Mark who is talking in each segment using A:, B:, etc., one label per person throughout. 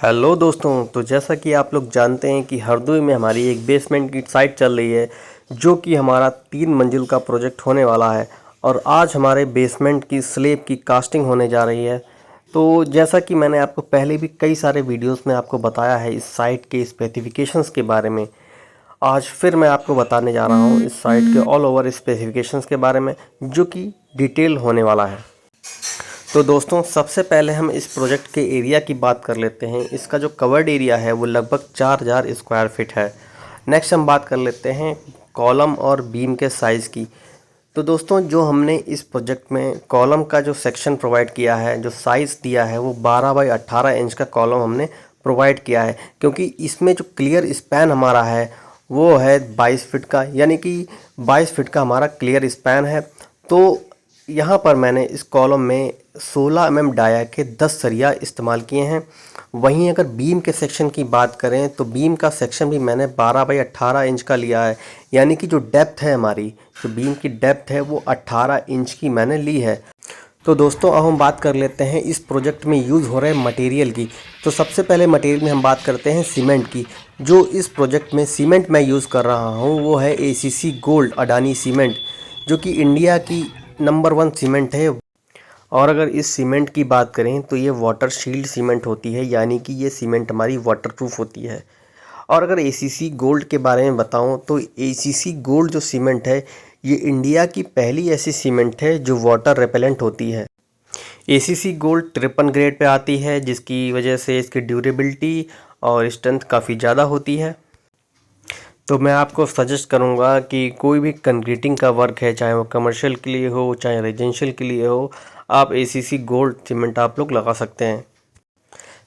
A: Hello दोस्तों, तो जैसा कि आप लोग जानते हैं कि हरदोई में हमारी एक बेसमेंट की साइट चल रही है जो कि हमारा 3 मंजिल का प्रोजेक्ट होने वाला है। और आज हमारे बेसमेंट की स्लैब की कास्टिंग होने जा रही है। तो जैसा कि मैंने आपको पहले भी कई सारे वीडियोस में आपको बताया है इस साइट के स्पेसिफिकेशंस के बारे में, आज फिर मैं आपको बताने जा रहा हूँ इस साइट के ऑल ओवर स्पेसिफिकेशंस के बारे में जो कि डिटेल होने वाला है। तो दोस्तों, सबसे पहले हम इस प्रोजेक्ट के एरिया की बात कर लेते हैं। इसका जो कवर्ड एरिया है वो लगभग 4000 स्क्वायर फीट है। नेक्स्ट हम बात कर लेते हैं कॉलम और बीम के साइज़ की। तो दोस्तों, जो हमने इस प्रोजेक्ट में कॉलम का जो सेक्शन प्रोवाइड किया है, जो साइज़ दिया है वो 12 बाई 18 इंच का कॉलम हमने प्रोवाइड किया है, क्योंकि इसमें जो क्लियर स्पैन हमारा है वो है 22 फीट का, यानी कि 22 फीट का हमारा क्लियर स्पैन है। तो यहाँ पर मैंने इस कॉलम में 16 डाया के 10 सरिया इस्तेमाल किए हैं। वहीं अगर बीम के सेक्शन की बात करें तो बीम का सेक्शन भी मैंने 12 बाई 18 इंच का लिया है, यानी कि जो डेप्थ है हमारी, जो बीम की डेप्थ है वो 18 इंच की मैंने ली है। तो दोस्तों, अब हम बात कर लेते हैं इस प्रोजेक्ट में यूज़ हो रहे मटेरियल की। तो सबसे पहले मटेरियल में हम बात करते हैं सीमेंट की। जो इस प्रोजेक्ट में सीमेंट मैं यूज़ कर रहा हूँ वो है ACC गोल्ड अडानी सीमेंट, जो कि इंडिया की नंबर 1 सीमेंट है। और अगर इस सीमेंट की बात करें तो ये वाटर शील्ड सीमेंट होती है, यानी कि ये सीमेंट हमारी वाटर प्रूफ होती है। और अगर ACC गोल्ड के बारे में बताऊं तो ACC गोल्ड जो सीमेंट है ये इंडिया की पहली ऐसी सीमेंट है जो वाटर रेपेलेंट होती है। ACC गोल्ड 53 ग्रेड पे आती है, जिसकी वजह से इसकी ड्यूरेबिलिटी और स्ट्रेंथ काफ़ी ज़्यादा होती है। तो मैं आपको सजेस्ट करूंगा कि कोई भी कंक्रीटिंग का वर्क है, चाहे वो कमर्शियल के लिए हो चाहे रेजिडेंशियल के लिए हो, आप ACC गोल्ड सीमेंट आप लोग लगा सकते हैं।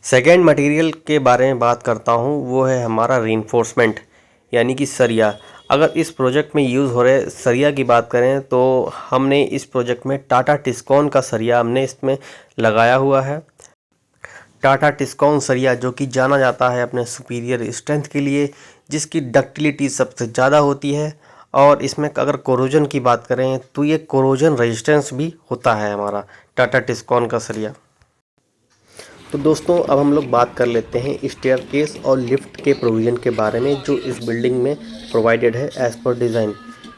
A: सेकेंड मटेरियल के बारे में बात करता हूँ, वो है हमारा रीइंफोर्समेंट, यानी कि सरिया। अगर इस प्रोजेक्ट में यूज़ हो रहे सरिया की बात करें तो हमने इस प्रोजेक्ट में टाटा टिस्कॉन का सरिया हमने इसमें लगाया हुआ है। टाटा टिस्कॉन सरिया जो कि जाना जाता है अपने सुपीरियर स्ट्रेंथ के लिए, जिसकी डक्टिलिटी सबसे ज़्यादा होती है। और इसमें अगर कोरोजन की बात करें तो ये कोरोजन रेजिस्टेंस भी होता है हमारा टाटा टिस्कॉन का सरिया। तो दोस्तों, अब हम लोग बात कर लेते हैं स्टेयरकेस और लिफ्ट के प्रोविज़न के बारे में जो इस बिल्डिंग में प्रोवाइडेड है एज़ पर डिज़ाइन।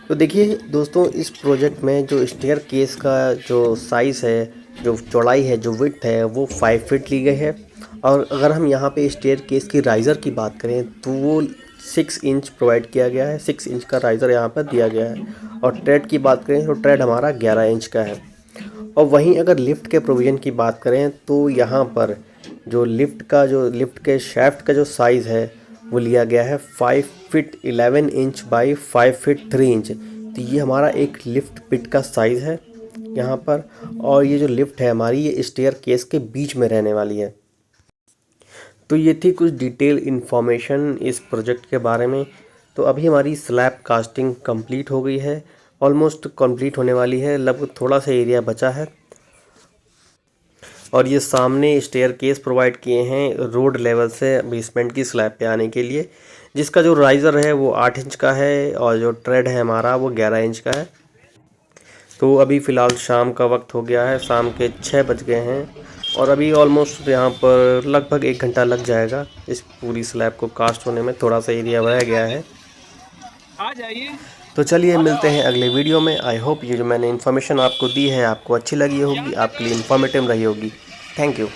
A: तो देखिए दोस्तों, इस प्रोजेक्ट में जो स्टेयरकेस का जो साइज़ है, जो चौड़ाई है, जो विड्थ है वो 5 फीट ली गई है। और अगर हम यहाँ पे स्टेयरकेस की राइज़र की बात करें तो वो 6 इंच प्रोवाइड किया गया है। 6 इंच का राइज़र यहाँ पर दिया गया है। और ट्रेड की बात करें तो ट्रेड हमारा 11 इंच का है। और वहीं अगर लिफ्ट के प्रोविज़न की बात करें तो यहाँ पर जो लिफ्ट के शैफ्ट का जो साइज़ है वो लिया गया है 5 feet 11 inch by 5 feet 3 inch. तो ये हमारा एक लिफ्ट पिट का साइज़ है यहाँ पर। और ये जो लिफ्ट है हमारी, ये स्टेयरकेस के बीच में रहने वाली है। तो ये थी कुछ डिटेल इन्फॉर्मेशन इस प्रोजेक्ट के बारे में। तो अभी हमारी स्लैब कास्टिंग कंप्लीट हो गई है, ऑलमोस्ट कंप्लीट होने वाली है, लगभग थोड़ा सा एरिया बचा है। और ये सामने स्टेयरकेस प्रोवाइड किए हैं रोड लेवल से बेसमेंट की स्लैब पे आने के लिए, जिसका जो राइज़र है वो 8 इंच का है और जो ट्रेड है हमारा वो 11 इंच का है। तो अभी फ़िलहाल शाम का वक्त हो गया है, शाम के 6 बज गए हैं और अभी ऑलमोस्ट यहाँ पर लगभग 1 घंटा लग जाएगा इस पूरी स्लैब को कास्ट होने में। थोड़ा सा एरिया रह गया है।
B: आ जाइए।
A: तो चलिए मिलते हैं अगले वीडियो में। आई होप ये जो मैंने इन्फॉर्मेशन आपको दी है आपको अच्छी लगी होगी, आपके लिए इन्फॉर्मेटिव रही होगी। Thank you.